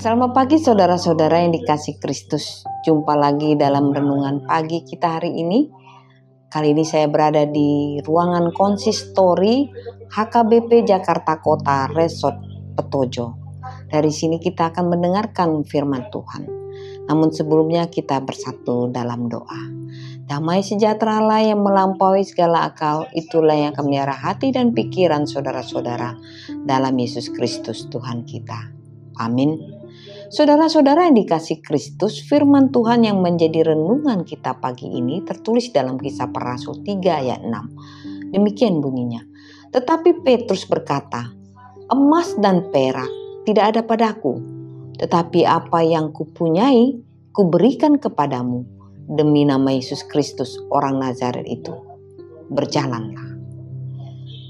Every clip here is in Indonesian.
Selamat pagi saudara-saudara yang dikasih Kristus. Jumpa lagi dalam renungan pagi kita hari ini. Kali ini saya berada di ruangan konsistori HKBP Jakarta Kota Resort Petojo. Dari sini kita akan mendengarkan firman Tuhan. Namun sebelumnya kita bersatu dalam doa. Damai sejahtera Allah yang melampaui segala akal, itulah yang akan memelihara hati dan pikiran saudara-saudara dalam Yesus Kristus Tuhan kita. Amin. Saudara-saudara yang dikasih Kristus, firman Tuhan yang menjadi renungan kita pagi ini tertulis dalam Kisah Para Rasul 3 ayat 6. Demikian bunyinya. Tetapi Petrus berkata, emas dan perak tidak ada padaku, tetapi apa yang kupunyai kuberikan kepadamu. Demi nama Yesus Kristus orang Nazaret itu, berjalanlah.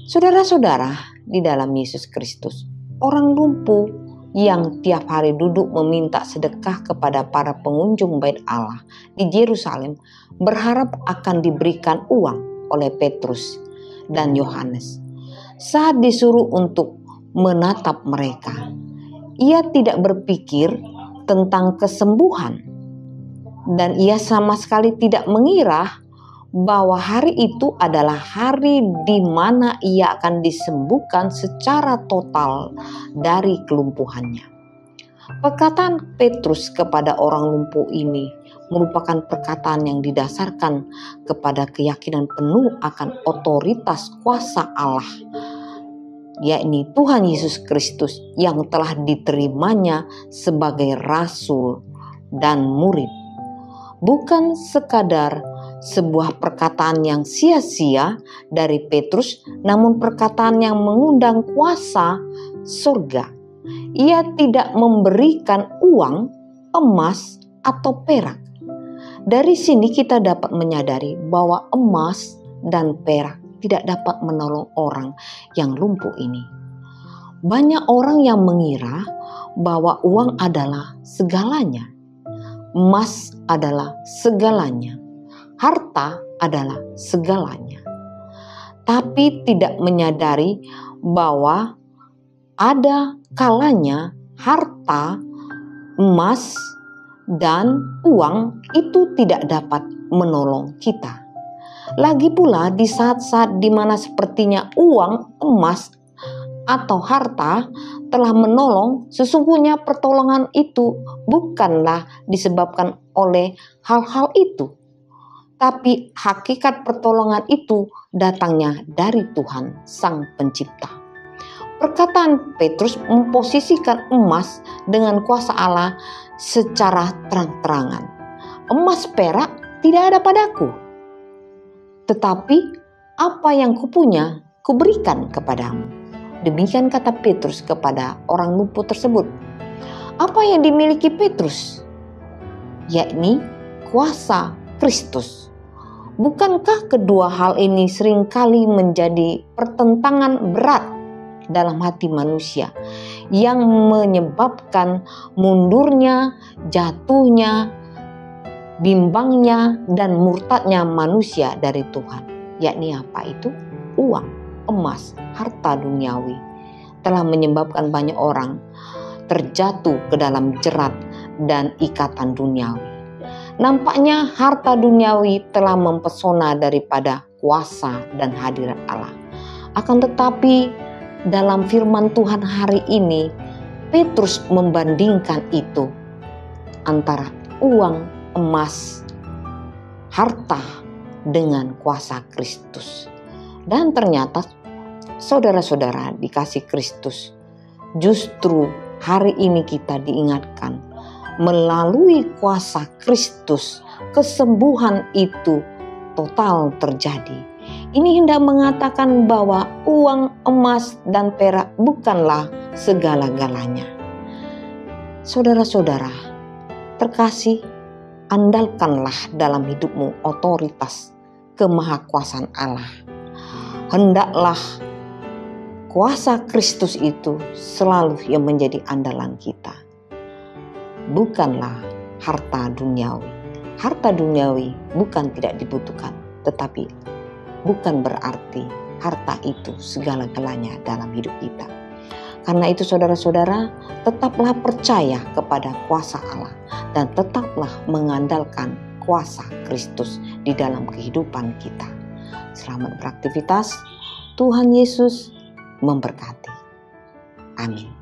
Saudara-saudara, di dalam Yesus Kristus, orang lumpuh yang tiap hari duduk meminta sedekah kepada para pengunjung bait Allah di Yerusalem berharap akan diberikan uang oleh Petrus dan Yohanes. Saat disuruh untuk menatap mereka, ia tidak berpikir tentang kesembuhan. Dan ia sama sekali tidak mengira bahwa hari itu adalah hari di mana ia akan disembuhkan secara total dari kelumpuhannya. Perkataan Petrus kepada orang lumpuh ini merupakan perkataan yang didasarkan kepada keyakinan penuh akan otoritas kuasa Allah, yakni Tuhan Yesus Kristus yang telah diterimanya sebagai rasul dan murid. Bukan sekadar sebuah perkataan yang sia-sia dari Petrus, namun perkataan yang mengundang kuasa surga. Ia tidak memberikan uang, emas, atau perak. Dari sini kita dapat menyadari bahwa emas dan perak tidak dapat menolong orang yang lumpuh ini. Banyak orang yang mengira bahwa uang adalah segalanya. Emas adalah segalanya, harta adalah segalanya. Tapi tidak menyadari bahwa ada kalanya harta, emas, dan uang itu tidak dapat menolong kita. Lagi pula di saat-saat di mana sepertinya uang, emas, atau harta telah menolong, sesungguhnya pertolongan itu bukanlah disebabkan oleh hal-hal itu. Tapi hakikat pertolongan itu datangnya dari Tuhan Sang Pencipta. Perkataan Petrus memposisikan emas dengan kuasa Allah secara terang-terangan. Emas perak tidak ada padaku, tetapi apa yang kupunya kuberikan kepadamu. Demikian kata Petrus kepada orang lumpuh tersebut. Apa yang dimiliki Petrus? Yakni kuasa Kristus. Bukankah kedua hal ini seringkali menjadi pertentangan berat dalam hati manusia yang menyebabkan mundurnya, jatuhnya, bimbangnya, dan murtadnya manusia dari Tuhan? Yakni apa itu? Uang, emas, harta duniawi telah menyebabkan banyak orang terjatuh ke dalam jerat dan ikatan duniawi. Nampaknya harta duniawi telah mempesona daripada kuasa dan hadirat Allah. Akan tetapi dalam firman Tuhan hari ini, Petrus membandingkan itu antara uang, emas, harta dengan kuasa Kristus. Dan ternyata saudara-saudara dikasih Kristus, justru hari ini kita diingatkan melalui kuasa Kristus kesembuhan itu total terjadi. Ini hendak mengatakan bahwa uang, emas, dan perak bukanlah segala-galanya. Saudara-saudara terkasih, andalkanlah dalam hidupmu otoritas kemahakuasaan Allah. Hendaklah kuasa Kristus itu selalu yang menjadi andalan kita. Bukanlah harta duniawi. Harta duniawi bukan tidak dibutuhkan, tetapi bukan berarti harta itu segala-galanya dalam hidup kita. Karena itu saudara-saudara, tetaplah percaya kepada kuasa Allah dan tetaplah mengandalkan kuasa Kristus di dalam kehidupan kita. Selamat beraktivitas. Tuhan Yesus memberkati. Amin.